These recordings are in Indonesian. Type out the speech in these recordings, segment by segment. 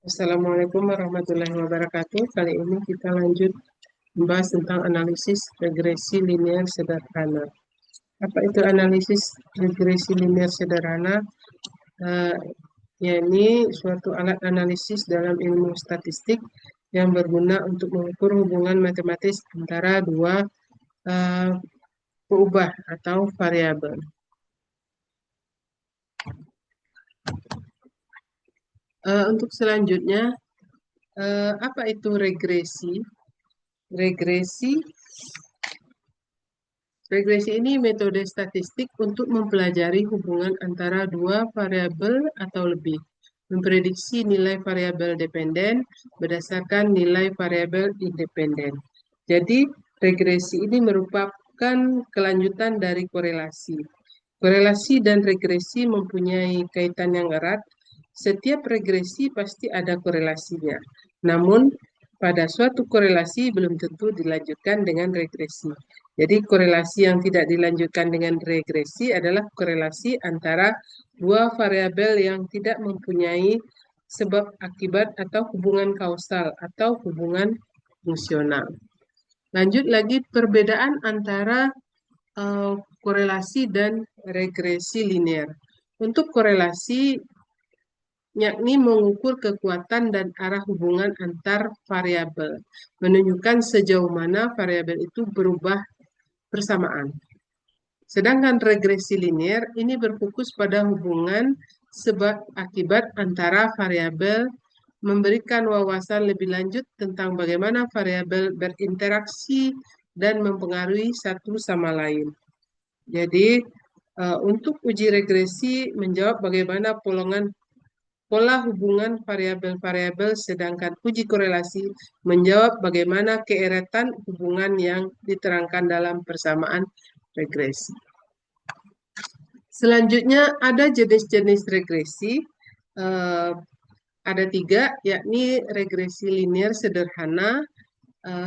Assalamualaikum warahmatullahi wabarakatuh. Kali ini kita lanjut membahas tentang analisis regresi linear sederhana. Apa itu analisis regresi linear sederhana? Yakni suatu alat analisis dalam ilmu statistik yang berguna untuk mengukur hubungan matematis antara dua peubah atau variabel. Untuk selanjutnya, apa itu regresi? Regresi ini metode statistik untuk mempelajari hubungan antara dua variabel atau lebih, memprediksi nilai variabel dependen berdasarkan nilai variabel independen. Jadi, regresi ini merupakan kelanjutan dari korelasi. Korelasi dan regresi mempunyai kaitan yang erat. Setiap regresi pasti ada korelasinya. Namun, pada suatu korelasi belum tentu dilanjutkan dengan regresi. Jadi korelasi yang tidak dilanjutkan dengan regresi adalah korelasi antara dua variabel yang tidak mempunyai sebab akibat atau hubungan kausal atau hubungan fungsional. Lanjut lagi perbedaan antara korelasi dan regresi linear. Untuk korelasi yakni mengukur kekuatan dan arah hubungan antar variabel, menunjukkan sejauh mana variabel itu berubah bersamaan. Sedangkan regresi linear ini berfokus pada hubungan sebab akibat antara variabel, memberikan wawasan lebih lanjut tentang bagaimana variabel berinteraksi dan mempengaruhi satu sama lain. Jadi, untuk uji regresi menjawab bagaimana pola hubungan variabel-variabel, sedangkan uji korelasi menjawab bagaimana keeretan hubungan yang diterangkan dalam persamaan regresi. Selanjutnya ada jenis-jenis regresi, ada 3, yakni regresi linear sederhana,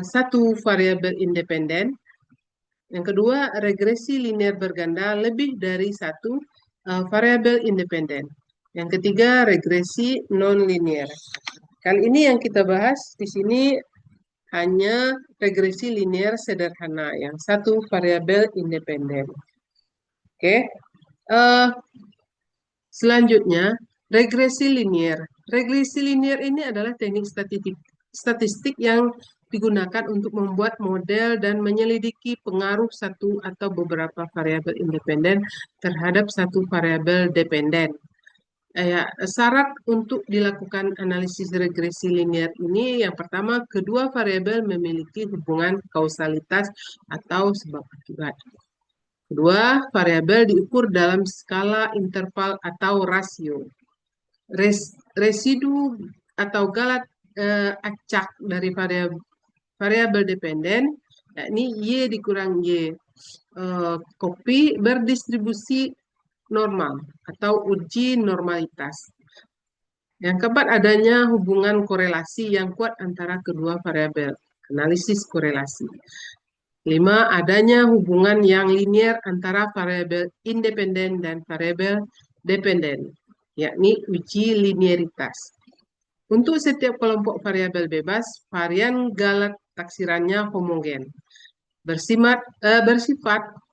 satu variabel independen. Yang kedua, regresi linear berganda lebih dari satu variabel independen. Yang ketiga, regresi non-linear. Kali ini yang kita bahas di sini hanya regresi linear sederhana, yang satu variabel independen. Oke. Selanjutnya, regresi linear. Regresi linear ini adalah teknik statistik yang digunakan untuk membuat model dan menyelidiki pengaruh satu atau beberapa variabel independen terhadap satu variabel dependen. Syarat untuk dilakukan analisis regresi linear ini, yang pertama, kedua variabel memiliki hubungan kausalitas atau sebab akibat. Kedua, variabel diukur dalam skala interval atau rasio. Residu atau galat acak dari variabel dependen, yakni Y dikurang Y, kopi berdistribusi normal atau uji normalitas. Yang keempat, adanya hubungan korelasi yang kuat antara kedua variabel, analisis korelasi. 5, adanya hubungan yang linear antara variabel independen dan variabel dependen, yakni uji linearitas. Untuk setiap kelompok variabel bebas, varian galat taksirannya homogen, bersifat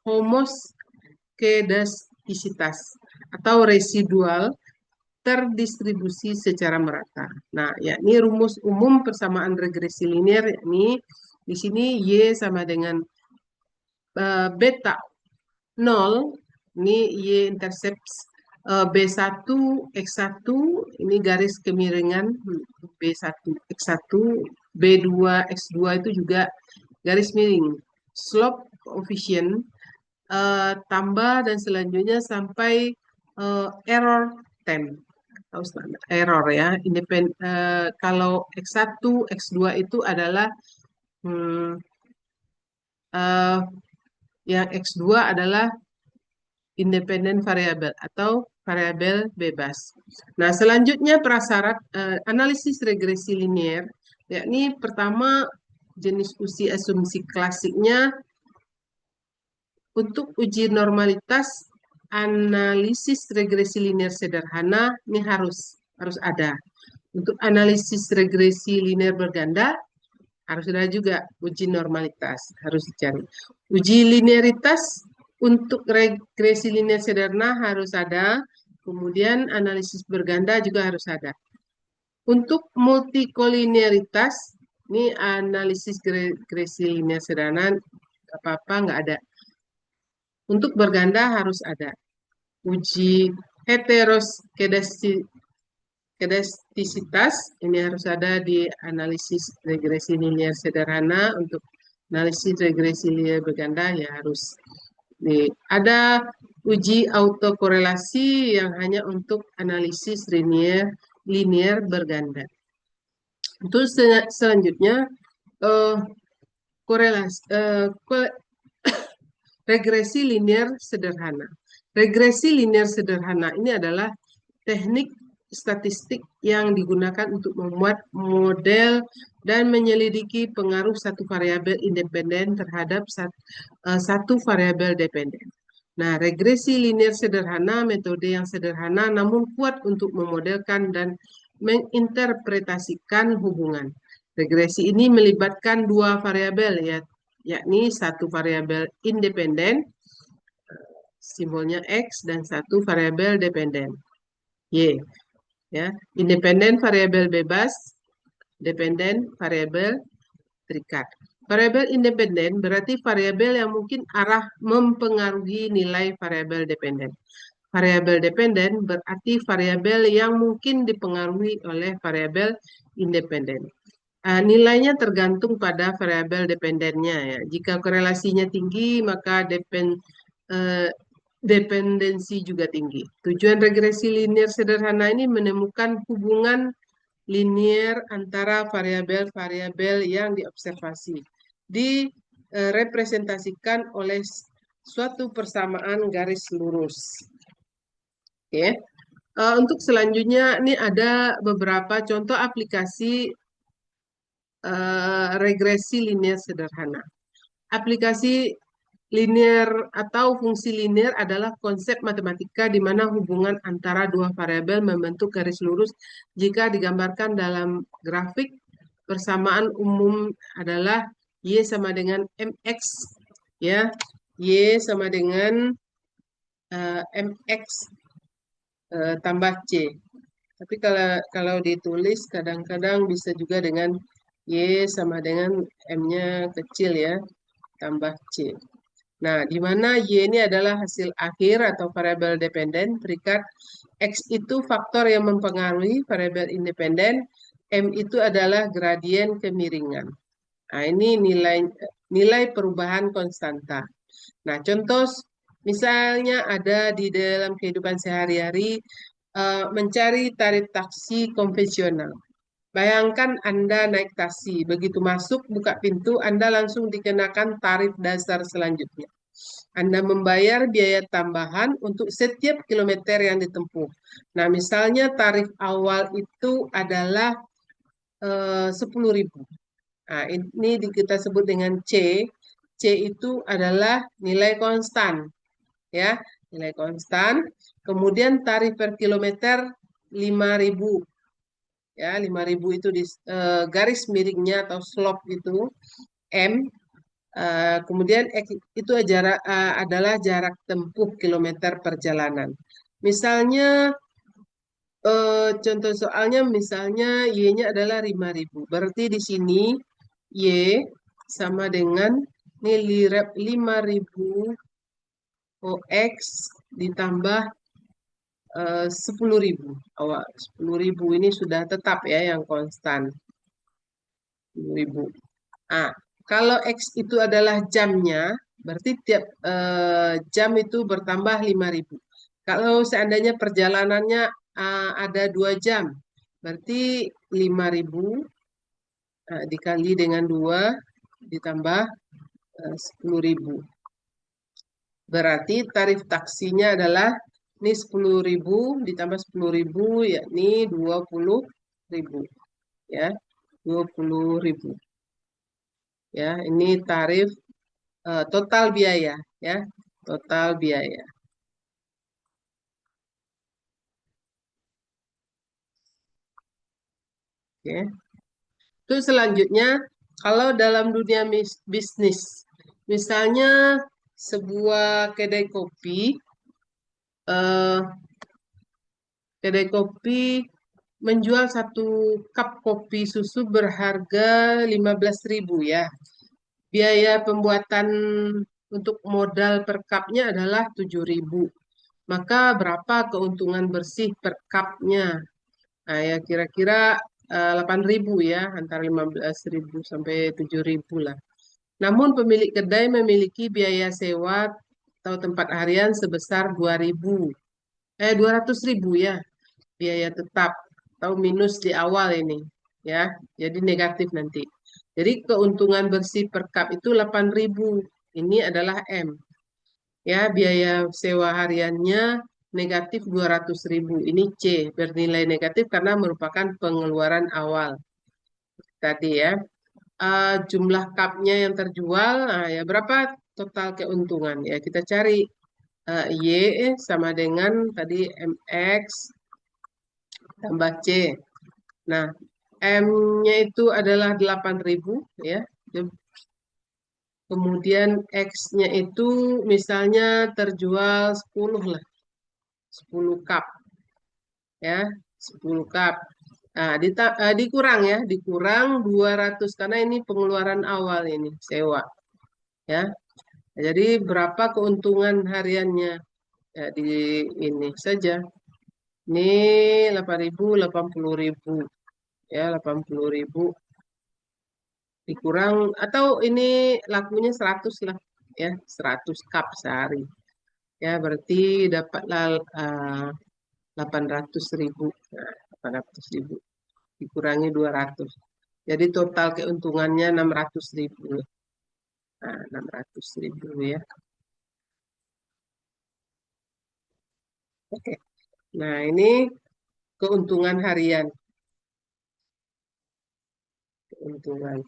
homoskedastisitas atau residual, terdistribusi secara merata. Nah, yakni rumus umum persamaan regresi linear, yakni di sini Y sama dengan beta 0, ini Y-intercept B1, X1, ini garis kemiringan B1, X1, B2, X2 itu juga garis miring. Slope coefficient, tambah dan selanjutnya sampai error 10. Atau standar error ya. Kalau X1, X2 itu adalah yang X2 adalah independen variabel atau variabel bebas. Nah, selanjutnya prasyarat analisis regresi linear, yakni pertama jenis uji asumsi klasiknya. Untuk uji normalitas, analisis regresi linear sederhana ini harus ada. Untuk analisis regresi linear berganda harus ada juga uji normalitas, harus dicari. Uji linearitas untuk regresi linear sederhana harus ada, kemudian analisis berganda juga harus ada. Untuk multikolinearitas, ini analisis regresi linear sederhana, apa-apa nggak ada. Untuk berganda harus ada. Uji heteroskedastisitas, ini harus ada di analisis regresi linear sederhana. Untuk analisis regresi linear berganda ya harus. Ada uji autokorelasi yang hanya untuk analisis linear berganda. Untuk selanjutnya eh, korelasi regresi linear sederhana. Regresi linear sederhana ini adalah teknik statistik yang digunakan untuk membuat model dan menyelidiki pengaruh satu variabel independen terhadap satu variabel dependen. Nah, regresi linear sederhana metode yang sederhana namun kuat untuk memodelkan dan menginterpretasikan hubungan. Regresi ini melibatkan dua variabel, yakni satu variabel independen, simbolnya X, dan satu variabel dependen, Y. Ya, independen variabel bebas, dependen variabel terikat. Variabel independen berarti variabel yang mungkin arah mempengaruhi nilai variabel dependen. Variabel dependen berarti variabel yang mungkin dipengaruhi oleh variabel independen. Nilainya tergantung pada variabel dependennya ya. Jika korelasinya tinggi, maka dependensi juga tinggi. Tujuan regresi linear sederhana ini menemukan hubungan linear antara variabel-variabel yang diobservasi. Direpresentasikan oleh suatu persamaan garis lurus. Oke. Untuk selanjutnya, ini ada beberapa contoh aplikasi regresi linear sederhana. Aplikasi linear atau fungsi linear adalah konsep matematika di mana hubungan antara dua variabel membentuk garis lurus jika digambarkan dalam grafik. Persamaan umum adalah Y sama dengan MX, ya. Y sama dengan MX tambah C. Tapi kalau ditulis kadang-kadang bisa juga dengan Y sama dengan M-nya kecil ya, tambah C. Nah, di mana Y ini adalah hasil akhir atau variabel dependen, terikat. X itu faktor yang mempengaruhi variabel independen, M itu adalah gradien kemiringan. Nah, ini nilai perubahan konstanta. Nah, contoh misalnya ada di dalam kehidupan sehari-hari mencari tarif taksi konvensional. Bayangkan Anda naik taksi, begitu masuk buka pintu, Anda langsung dikenakan tarif dasar selanjutnya. Anda membayar biaya tambahan untuk setiap kilometer yang ditempuh. Nah, misalnya tarif awal itu adalah 10.000. Nah, ini kita sebut dengan C. C itu adalah nilai konstan, ya, nilai konstan. Kemudian tarif per kilometer 5.000. Ya, 5.000 itu di garis miringnya atau slope itu M. Kemudian itu adalah jarak tempuh kilometer perjalanan. Misalnya contoh soalnya misalnya Y-nya adalah 5.000. Berarti di sini Y sama dengan nilai 5.000 OX ditambah 10.000. 10.000 ini sudah tetap ya yang konstan. 10.000. Kalau X itu adalah jamnya, berarti tiap jam itu bertambah 5.000. Kalau seandainya perjalanannya ada 2 jam, berarti 5.000 dikali dengan 2 ditambah 10.000. Berarti tarif taksinya adalah ini 10.000 ditambah 10.000 yakni 20.000. Ya, 20.000. Ya, ini tarif total biaya ya, total biaya. Oke. Terus selanjutnya, kalau dalam dunia bisnis, misalnya sebuah eh, kedai kopi menjual satu cup kopi susu berharga 15.000 ya. Biaya pembuatan untuk modal per cupnya adalah 7.000. Maka berapa keuntungan bersih per cupnya? Nah, ya kira-kira 8.000 ya, antara 15.000 sampai 7.000 lah. Namun pemilik kedai memiliki biaya sewa atau tempat harian sebesar 200.000 ya, biaya tetap atau minus di awal ini ya. Jadi negatif nanti. Jadi keuntungan bersih per cup itu 8.000. Ini adalah M. Ya, biaya sewa hariannya negatif 200.000. Ini C, bernilai negatif karena merupakan pengeluaran awal tadi ya. Jumlah cupnya yang terjual, nah ya berapa total keuntungan ya kita cari Y sama dengan tadi MX tambah C. Nah, M-nya itu adalah 8.000 ya. Kemudian X-nya itu misalnya terjual 10 lah. 10 cup ya, 10 cup. Nah, dikurang ya, dikurang 200 karena ini pengeluaran awal ini, sewa ya. Jadi berapa keuntungan hariannya? Ya, di ini saja. Ini 8.000, 80.000 ya, 80.000 dikurang atau ini lakunya 100 lah ya, 100 cup sehari. Ya, berarti dapatlah 800.000. Nah, 800.000 dikurangi 200. Jadi total keuntungannya 600.000. Nah, 600.000 ya. Oke. Nah, ini keuntungan harian. Keuntungan.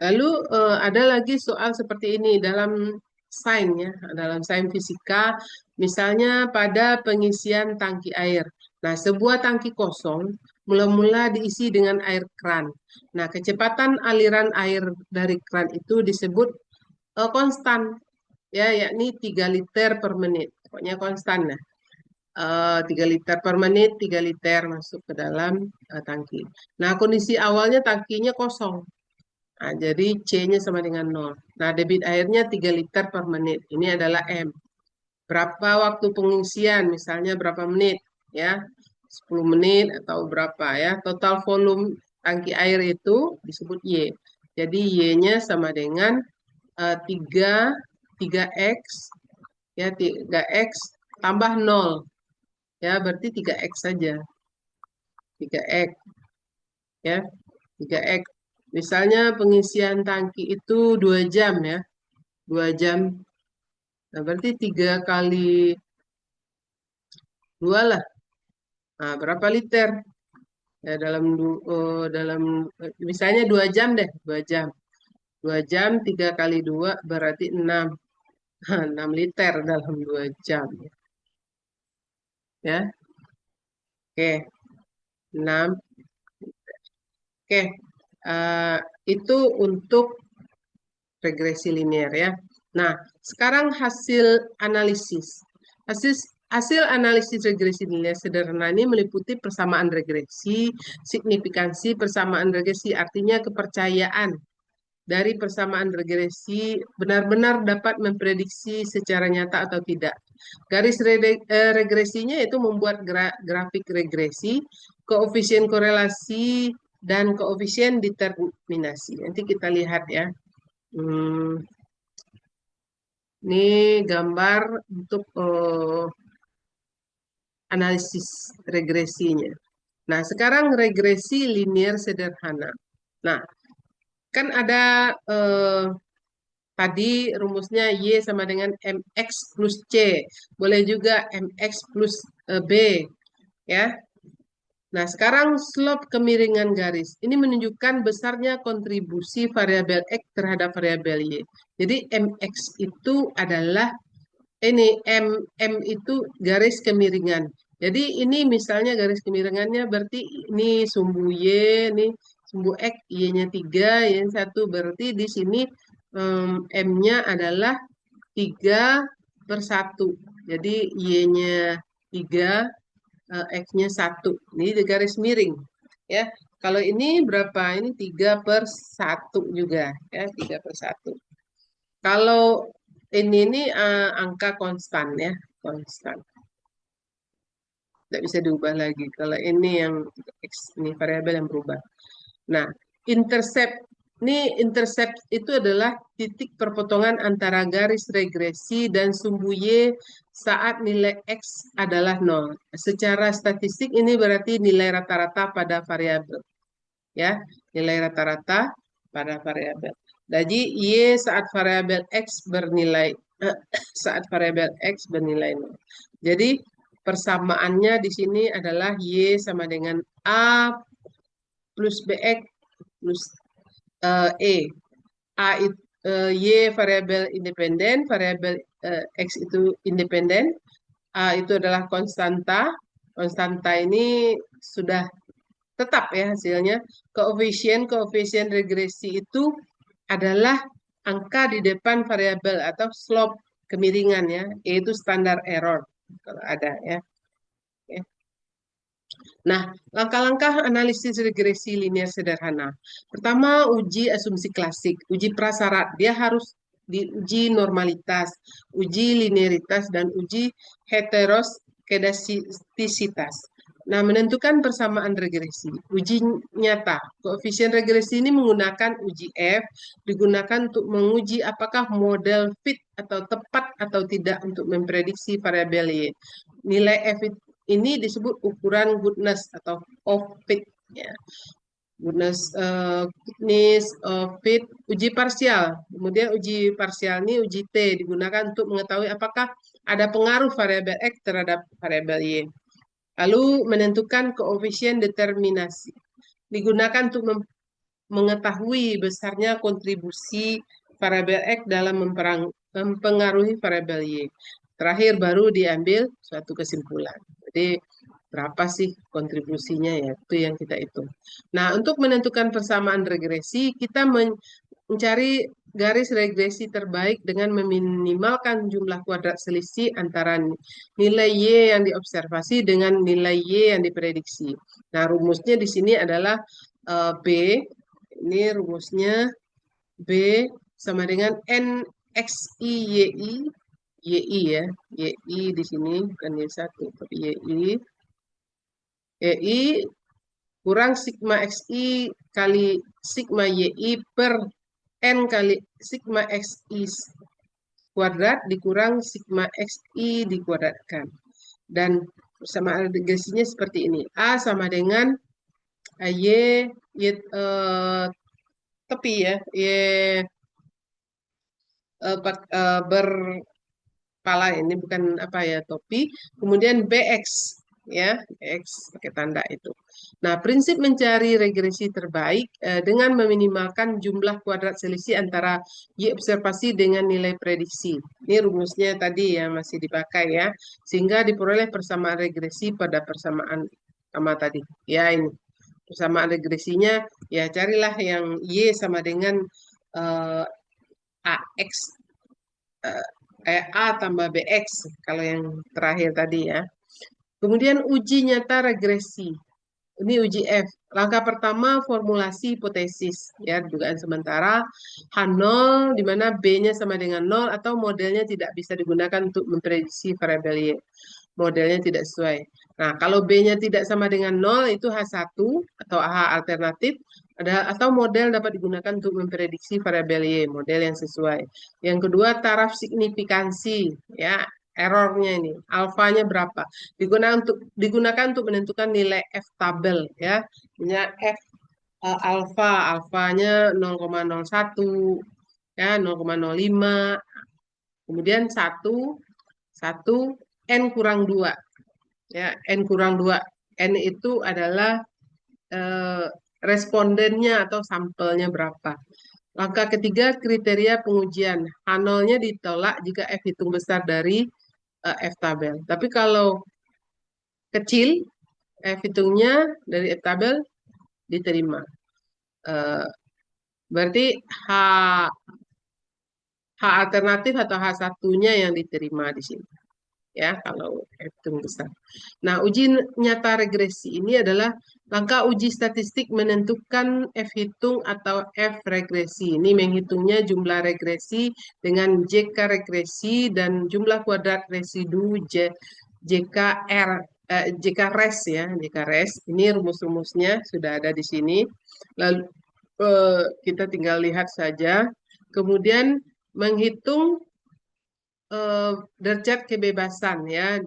Lalu ada lagi soal seperti ini dalam sains ya, dalam sains fisika, misalnya pada pengisian tangki air. Nah, sebuah tangki kosong mula-mula diisi dengan air kran. Nah, kecepatan aliran air dari kran itu disebut konstan ya, yakni 3 liter per menit. Pokoknya konstan nah. 3 liter per menit, 3 liter masuk ke dalam tangki. Nah, kondisi awalnya tangkinya kosong. Nah, jadi C-nya sama dengan 0. Nah, debit airnya 3 liter per menit. Ini adalah M. Berapa waktu pengisian? Misalnya berapa menit? Ya, 10 menit atau berapa ya. Total volume tangki air itu disebut Y. Jadi Y-nya sama dengan 3X ya, 3X tambah 0. Ya, berarti 3X saja. 3X ya, 3X. Misalnya pengisian tangki itu 2 jam ya, 2 jam. Nah, berarti 3 kali 2 lah. Nah, berapa liter? Ya, misalnya 2 jam deh, 2 jam. 2 jam 3 kali 2 berarti 6. 6 liter dalam 2 jam. Ya, oke. 6. Oke. Eh, itu untuk regresi linear ya. Nah, sekarang hasil analisis. Hasil hasil analisis regresi linear sederhana ini meliputi persamaan regresi, signifikansi persamaan regresi, artinya kepercayaan dari persamaan regresi benar-benar dapat memprediksi secara nyata atau tidak. Garis regresinya itu membuat grafik regresi, koefisien korelasi, dan koefisien determinasi. Nanti kita lihat ya. Ini gambar untuk analisis regresinya. Nah, sekarang regresi linear sederhana. Nah, kan ada tadi rumusnya Y sama dengan MX plus C. Boleh juga MX plus B. Ya. Nah, sekarang slope kemiringan garis. Ini menunjukkan besarnya kontribusi variabel X terhadap variabel Y. Jadi MX itu adalah ini M itu garis kemiringan. Jadi ini misalnya garis kemiringannya berarti ini sumbu Y, ini sumbu X, Y-nya 3, Y-nya 1. Berarti di sini M-nya adalah 3/1. Jadi Y-nya 3, X-nya 1. Ini di garis miring. Ya, kalau ini berapa? Ini 3/1 juga. Ya, 3/1. Kalau ini angka konstan ya, konstan. Tidak bisa diubah lagi. Kalau ini yang X, ini variabel yang berubah. Nah, intercept intercept itu adalah titik perpotongan antara garis regresi dan sumbu Y saat nilai X adalah 0. Secara statistik ini berarti nilai rata-rata pada variabel. Ya, nilai rata-rata pada variabel. Jadi Y saat variabel X bernilai saat variabel X bernilai 0. Jadi persamaannya di sini adalah Y sama dengan A plus BX plus E. Y variabel independen, variabel X itu independen, A itu adalah konstanta. Konstanta ini sudah tetap ya hasilnya. Koefisien regresi itu adalah angka di depan variabel atau slope kemiringan ya, yaitu standar error kalau ada ya. Ya. Nah, langkah-langkah analisis regresi linear sederhana. Pertama, uji asumsi klasik, uji prasyarat. Dia harus diuji normalitas, uji linearitas, dan uji heteroskedastisitas. Nah, menentukan persamaan regresi. Uji nyata. Koefisien regresi ini menggunakan uji F, digunakan untuk menguji apakah model fit atau tepat atau tidak untuk memprediksi variabel Y. Nilai F ini disebut ukuran goodness atau of fit. Ya. Goodness of fit, uji parsial. Kemudian uji parsial ini uji T digunakan untuk mengetahui apakah ada pengaruh variabel X terhadap variabel Y. Lalu menentukan koefisien determinasi. Digunakan untuk mengetahui besarnya kontribusi variabel X dalam mempengaruhi variabel Y. Terakhir baru diambil suatu kesimpulan. Jadi berapa sih kontribusinya ya, itu yang kita hitung. Nah, untuk menentukan persamaan regresi, kita mencari garis regresi terbaik dengan meminimalkan jumlah kuadrat selisih antara nilai Y yang diobservasi dengan nilai Y yang diprediksi. Nah, rumusnya di sini adalah B, ini rumusnya B sama dengan NXI YI, YI ya, YI di sini bukan Y1, tapi YI. YI kurang sigma XI kali sigma YI per N kali sigma XI kuadrat dikurang sigma XI dikuadratkan. Dan persamaan regresinya seperti ini. A sama dengan Y, tepi ya, Y berpala ini bukan apa ya, topi. Kemudian BX ya, X pakai tanda itu. Nah, prinsip mencari regresi terbaik dengan meminimalkan jumlah kuadrat selisih antara Y observasi dengan nilai prediksi. Ini rumusnya tadi ya masih dipakai ya, sehingga diperoleh persamaan regresi pada persamaan sama tadi. Ya ini persamaan regresinya ya carilah yang Y sama dengan AX A tambah BX kalau yang terakhir tadi ya. Kemudian uji nyata regresi. Ini uji F. Langkah pertama formulasi hipotesis ya, dugaan sementara H0 di mana B-nya sama dengan 0 atau modelnya tidak bisa digunakan untuk memprediksi variabel Y. Modelnya tidak sesuai. Nah, kalau B-nya tidak sama dengan 0 itu H1 atau H alternatif atau model dapat digunakan untuk memprediksi variabel Y, model yang sesuai. Yang kedua, taraf signifikansi ya, errornya ini, alfanya berapa? Digunakan untuk menentukan nilai F tabel ya. Punya F alfanya 0,01 ya, 0,05. Kemudian 1 N kurang 2 ya, N kurang 2. N itu adalah respondennya atau sampelnya berapa. Langkah ketiga, kriteria pengujian. H0-nya ditolak jika F hitung besar dari F tabel. Tapi kalau kecil, hitungnya dari F tabel diterima. Berarti H, H alternatif atau H satunya yang diterima di sini. Ya, kalau hitung besar. Nah, uji nyata regresi ini adalah langkah uji statistik menentukan F hitung atau F regresi. Ini menghitungnya jumlah regresi dengan JK regresi dan jumlah kuadrat residu JKR, JK res ya, JK res. Ini rumus-rumusnya sudah ada di sini. Lalu kita tinggal lihat saja. Kemudian menghitung derajat kebebasan ya,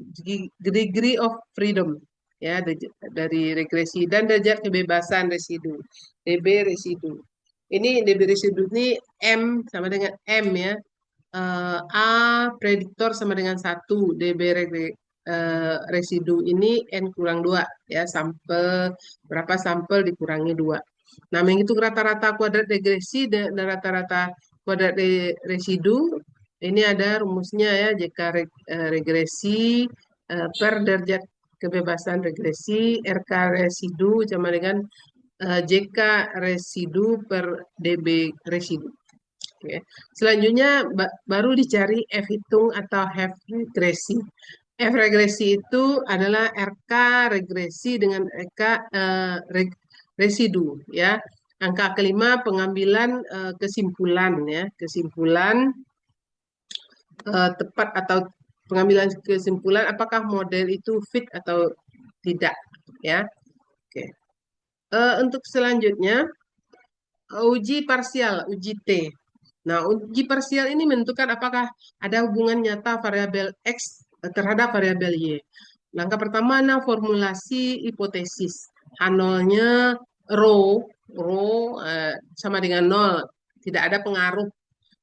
degree of freedom ya dari regresi dan derajat kebebasan residu, DB residu. Ini DB residu ini M sama dengan M ya. A prediktor sama dengan 1, DB residu ini N kurang 2 ya, sampel berapa sampel dikurangi 2. Nah, menghitung rata-rata kuadrat regresi dan rata-rata kuadrat residu ini ada rumusnya ya, JK regresi per derajat kebebasan regresi, RK residu sama dengan JK residu per DB residu. Oke. Selanjutnya baru dicari F hitung atau F regresi. F regresi itu adalah RK regresi dengan RK residu ya. Angka kelima pengambilan kesimpulan ya, kesimpulan tepat atau pengambilan kesimpulan apakah model itu fit atau tidak ya. Oke. Untuk selanjutnya uji parsial, uji T. Nah, uji parsial ini menentukan apakah ada hubungan nyata variabel X terhadap variabel Y. Langkah pertama, formulasi hipotesis. H0-nya rho sama dengan 0. Tidak ada pengaruh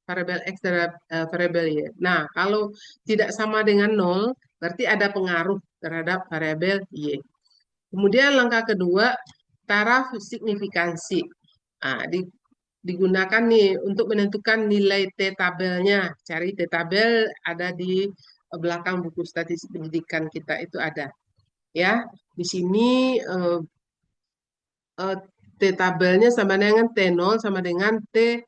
variabel X terhadap variabel Y. Nah, kalau tidak sama dengan 0, berarti ada pengaruh terhadap variabel Y. Kemudian langkah kedua, taraf signifikansi. Nah, digunakan nih untuk menentukan nilai T-tabelnya. Cari T-tabel ada di belakang buku statistik pendidikan kita itu ada. Ya, di sini T-tabelnya sama dengan T0 sama dengan T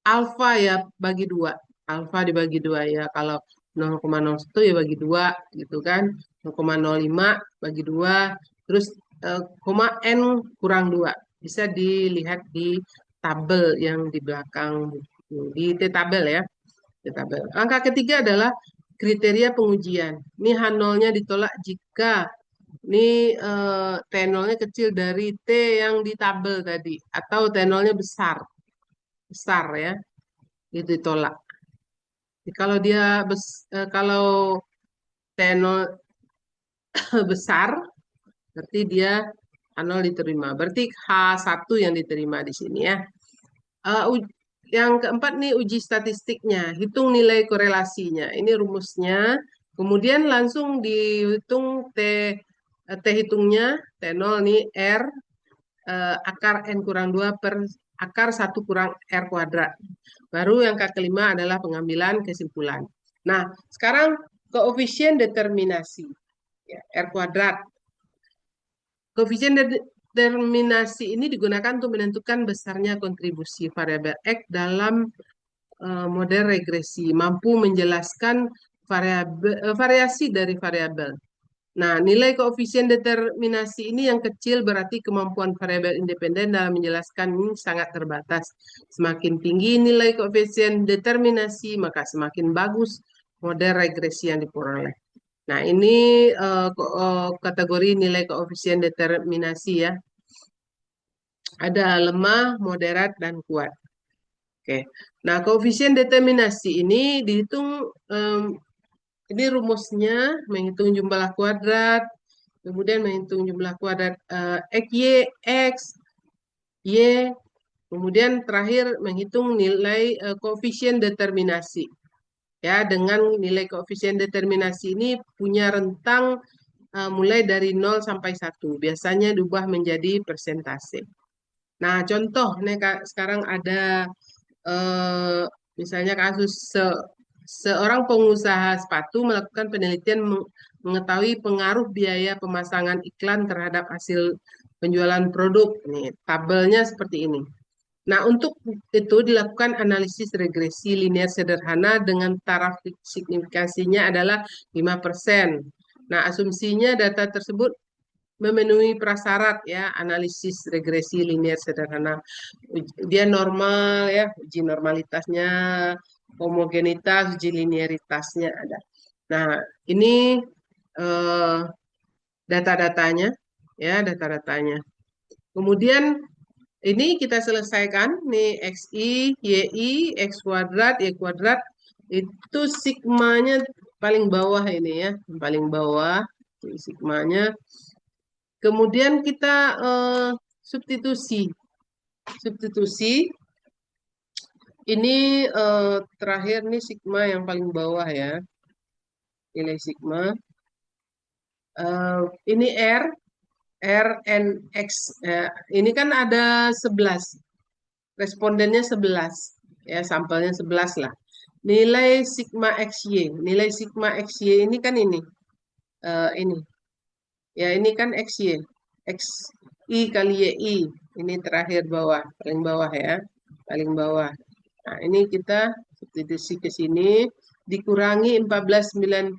alfa ya bagi 2. Alfa dibagi 2 ya. Kalau 0,01 ya bagi 2 gitu kan. 0,05 bagi 2. Terus koma N kurang 2. Bisa dilihat di tabel yang di belakang buku. Di T-tabel ya. T-tabel. Angka ketiga adalah kriteria pengujian. Ini H0-nya ditolak jika ini T0-nya kecil dari T yang di tabel tadi. Atau T0-nya besar. Besar ya. Itu ditolak. Kalau dia kalau T0 besar, berarti dia H0 diterima. Berarti H1 yang diterima di sini ya. Yang keempat nih uji statistiknya. Hitung nilai korelasinya. Ini rumusnya. Kemudian langsung dihitung T hitungnya. T0 nih R akar N kurang 2 per akar 1 kurang R kuadrat. Baru yang kelima adalah pengambilan kesimpulan. Nah, sekarang koefisien determinasi. Ya, R kuadrat. Koefisien determinasi ini digunakan untuk menentukan besarnya kontribusi variabel X dalam model regresi, mampu menjelaskan variasi dari variabel. Nah, nilai koefisien determinasi ini yang kecil berarti kemampuan variabel independen dalam menjelaskan ini sangat terbatas. Semakin tinggi nilai koefisien determinasi, maka semakin bagus model regresi yang diperoleh. Nah, ini kategori nilai koefisien determinasi ya. Ada lemah, moderat, dan kuat. Oke. Nah, koefisien determinasi ini dihitung, ini rumusnya menghitung jumlah kuadrat, kemudian menghitung jumlah kuadrat X, Y, kemudian terakhir menghitung nilai koefisien determinasi. Ya, dengan nilai koefisien determinasi ini punya rentang mulai dari 0 sampai 1. Biasanya diubah menjadi persentase. Nah, contoh nih sekarang ada misalnya kasus seorang pengusaha sepatu melakukan penelitian mengetahui pengaruh biaya pemasangan iklan terhadap hasil penjualan produk. Nih, tabelnya seperti ini. Nah, untuk itu dilakukan analisis regresi linear sederhana dengan taraf signifikansinya adalah 5%. Nah, asumsinya data tersebut memenuhi prasyarat ya, analisis regresi linear sederhana. Dia normal ya, uji normalitasnya, homogenitas, uji linearitasnya ada. Nah, ini eh, data-datanya ya, data-datanya. Kemudian ini kita selesaikan nih XI, YI, X kuadrat, Y kuadrat itu sigmanya paling bawah ini ya, paling bawah sigmanya. Kemudian kita substitusi. Substitusi ini terakhir nih sigma yang paling bawah ya. Nilai sigma. Ini R, N, X. Ini kan ada 11. Respondennya 11. Ya, sampelnya 11 lah. Nilai sigma XY. Nilai sigma XY ini kan ini. Ini. Ya, ini kan XY. XI kali YI. Ini terakhir bawah. Paling bawah ya. Paling bawah. Nah, ini kita substitusi ke sini. Dikurangi 1495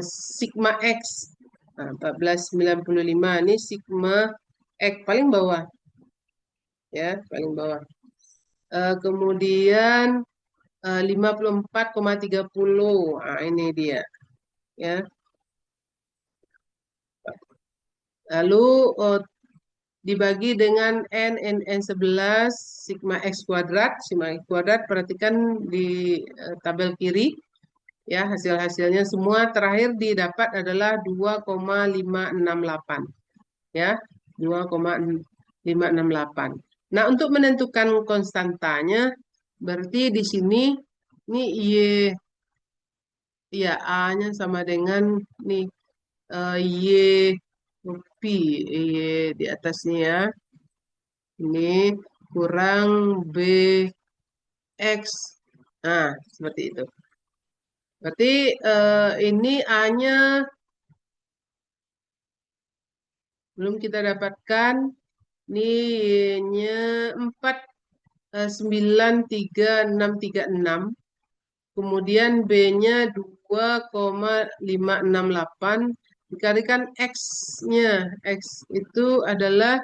sigma X. Nah, 1495 ini sigma X paling bawah. Ya, paling bawah. Kemudian 54,30. Nah, ini dia. Ya. Lalu dibagi dengan N 11 sigma X kuadrat. Sigma X kuadrat perhatikan di tabel kiri. Ya, hasil-hasilnya semua terakhir didapat adalah 2,568. Ya, 2,568. Nah, untuk menentukan konstantanya berarti di sini ini Y ya A-nya sama dengan nih Y P Y di atasnya ya. Ini kurang BX. Nah, seperti itu. Berarti ini A-nya belum kita dapatkan. Ini Y-nya 4,93636. Kemudian B-nya 2,568. Dikalikan X-nya. X itu adalah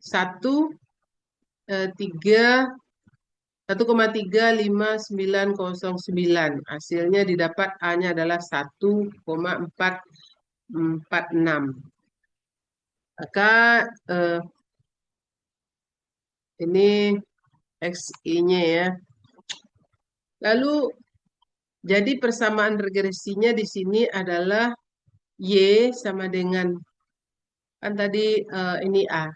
1,35909. Hasilnya didapat A-nya adalah 1,446. Maka ini XI-nya ya. Lalu jadi persamaan regresinya di sini adalah Y sama dengan kan tadi ini A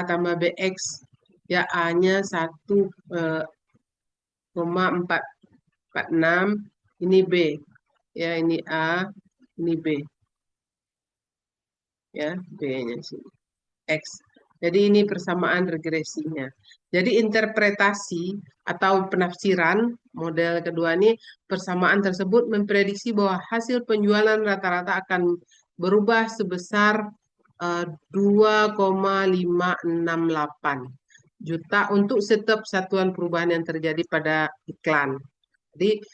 tambah BX ya A-nya 1,446 ini B ya ini A ini B ya B-nya sini X. Jadi ini persamaan regresinya. Jadi interpretasi atau penafsiran model kedua ini persamaan tersebut memprediksi bahwa hasil penjualan rata-rata akan berubah sebesar 2,568 juta untuk setiap satuan perubahan yang terjadi pada iklan. Jadi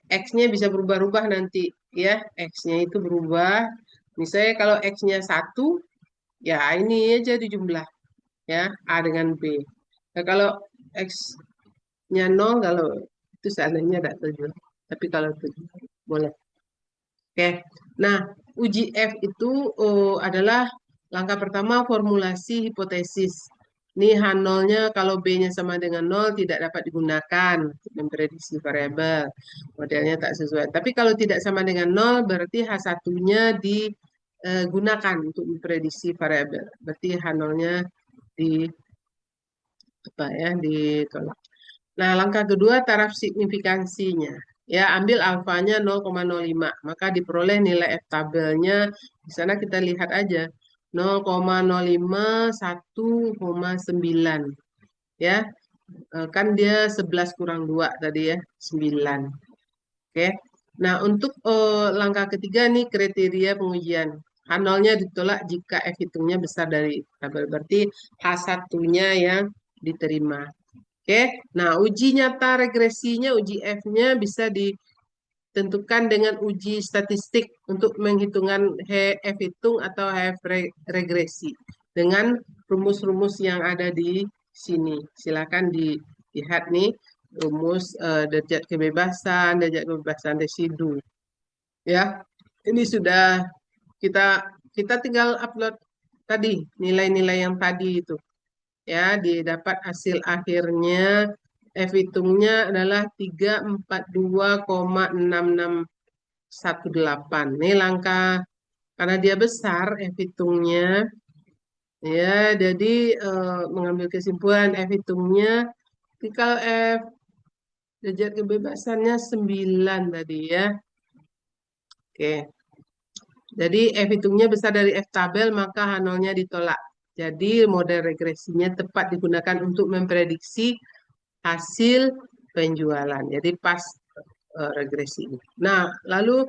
X-nya bisa berubah-ubah nanti ya. X-nya itu berubah. Misalnya kalau X-nya 1, ya ini aja dijumlah ya A dengan B. Nah, kalau X-nya 0 kalau itu seandainya tidak 7. Tapi kalau 7 boleh. Oke. Nah, uji F itu adalah langkah pertama formulasi hipotesis. Ini H0-nya kalau B-nya sama dengan 0 tidak dapat digunakan untuk memprediksi variabel. Modelnya tak sesuai. Tapi kalau tidak sama dengan 0 berarti H1-nya digunakan untuk memprediksi variabel. Berarti H0-nya ditolak. Nah, langkah kedua taraf signifikansinya. Ya, ambil alfanya 0,05, maka diperoleh nilai F tabelnya. Di sana kita lihat aja 0,05 1,9. Ya. Kan dia 11 kurang 2 tadi ya, 9. Oke. Nah, untuk langkah ketiga nih kriteria pengujian. H0-nya ditolak jika F hitungnya besar dari tabel. Berarti H1-nya yang diterima. Oke, nah uji nyata regresinya, uji F-nya bisa ditentukan dengan uji statistik untuk menghitungan F hitung atau F regresi dengan rumus-rumus yang ada di sini. Silakan dilihat nih rumus derajat kebebasan residu. Ya, ini sudah kita kita tinggal upload tadi nilai-nilai yang tadi itu ya, didapat hasil akhirnya F hitungnya adalah 342,6618. Ini langkah karena dia besar F hitungnya ya, jadi mengambil kesimpulan F hitungnya kalau F derajat kebebasannya 9 tadi ya. Oke. Jadi F hitungnya besar dari F tabel, maka H0-nya ditolak. Jadi model regresinya tepat digunakan untuk memprediksi hasil penjualan. Jadi pas regresi ini. Nah, lalu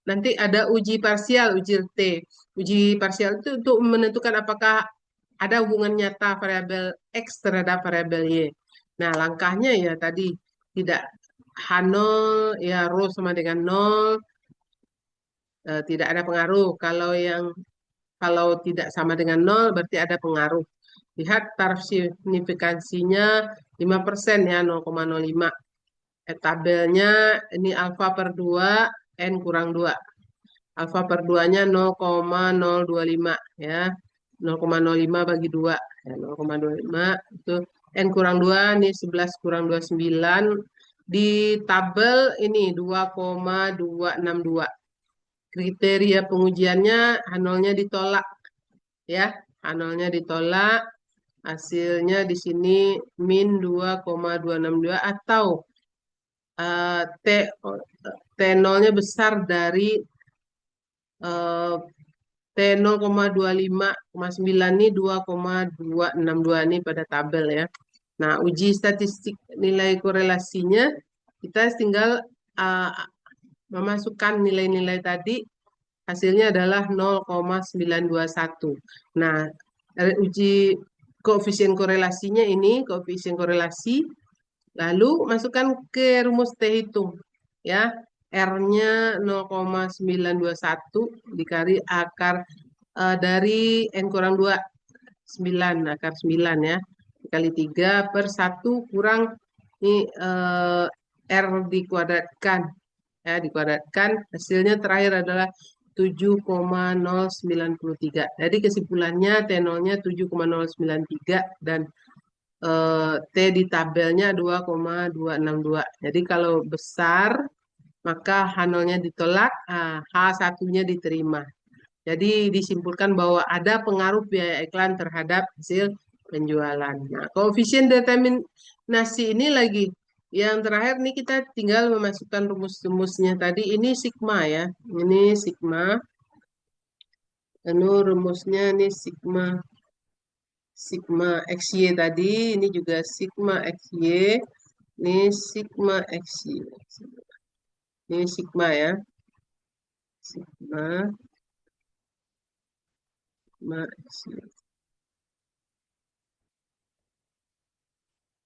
nanti ada uji parsial, uji T. Uji parsial itu untuk menentukan apakah ada hubungan nyata variabel X terhadap variabel Y. Nah, langkahnya ya tadi tidak H0 ya rho sama dengan 0, tidak ada pengaruh. Kalau tidak sama dengan 0 berarti ada pengaruh. Lihat taraf signifikansinya 5% ya, 0,05. Tabelnya ini alfa per 2, N kurang 2. Alfa per 2-nya 0,025 ya. 0,05 bagi 2. Ya, 0,25 itu N kurang 2, ini 11 kurang 29. Di tabel ini 2,262. Kriteria pengujiannya H0-nya ditolak ya. H0-nya ditolak. Hasilnya di sini min 2,262 atau T0-nya besar dari T 0,25,9 ini 2,262 ini pada tabel ya. Nah, uji statistik nilai korelasinya kita tinggal memasukkan nilai-nilai tadi, hasilnya adalah 0,921. Nah, dari uji koefisien korelasinya ini, koefisien korelasi, lalu masukkan ke rumus T hitung ya. R-nya 0,921 dikali akar dari N kurang 2, 9, akar 9 ya. Dikali 3 per 1 kurang ini R dikuadratkan. Ya, dikuadratkan, hasilnya terakhir adalah 7,093. Jadi kesimpulannya T0-nya 7,093 dan T di tabelnya 2,262. Jadi kalau besar, maka H0-nya ditolak, H1-nya diterima. Jadi disimpulkan bahwa ada pengaruh biaya iklan terhadap hasil penjualan. Nah, koefisien determinasi ini lagi. Yang terakhir nih kita tinggal memasukkan rumus-rumusnya tadi. Ini sigma ya. Ini sigma. Lalu rumusnya ini sigma. Sigma XY tadi. Ini juga sigma XY. Ini sigma XY. Ini sigma ya. Sigma. Sigma XY.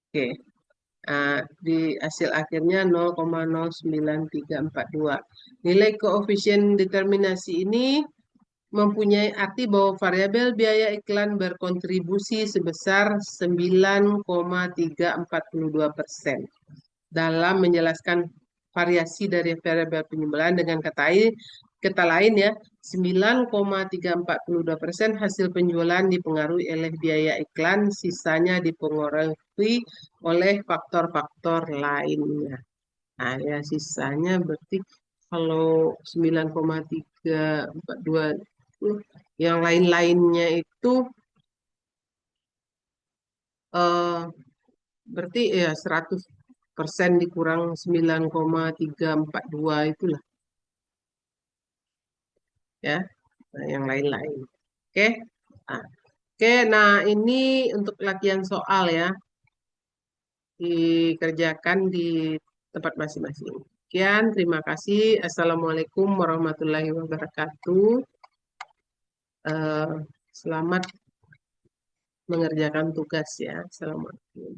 Oke. Di hasil akhirnya 0,09342. Nilai koefisien determinasi ini mempunyai arti bahwa variabel biaya iklan berkontribusi sebesar 9,342% dalam menjelaskan variasi dari variabel penjualan. Dengan kata lain ya, 9,342% hasil penjualan dipengaruhi oleh biaya iklan, sisanya dipengaruhi oleh faktor-faktor lainnya. Nah, ya sisanya berarti kalau 9,342 itu yang lain-lainnya itu berarti ya 100% dikurang 9,342 itulah ya. Nah, yang lain-lain. Oke. Nah, oke, nah ini untuk latihan soal ya. Dikerjakan di tempat masing-masing. Sekian, terima kasih. Assalamualaikum warahmatullahi wabarakatuh. Selamat mengerjakan tugas ya. Assalamualaikum.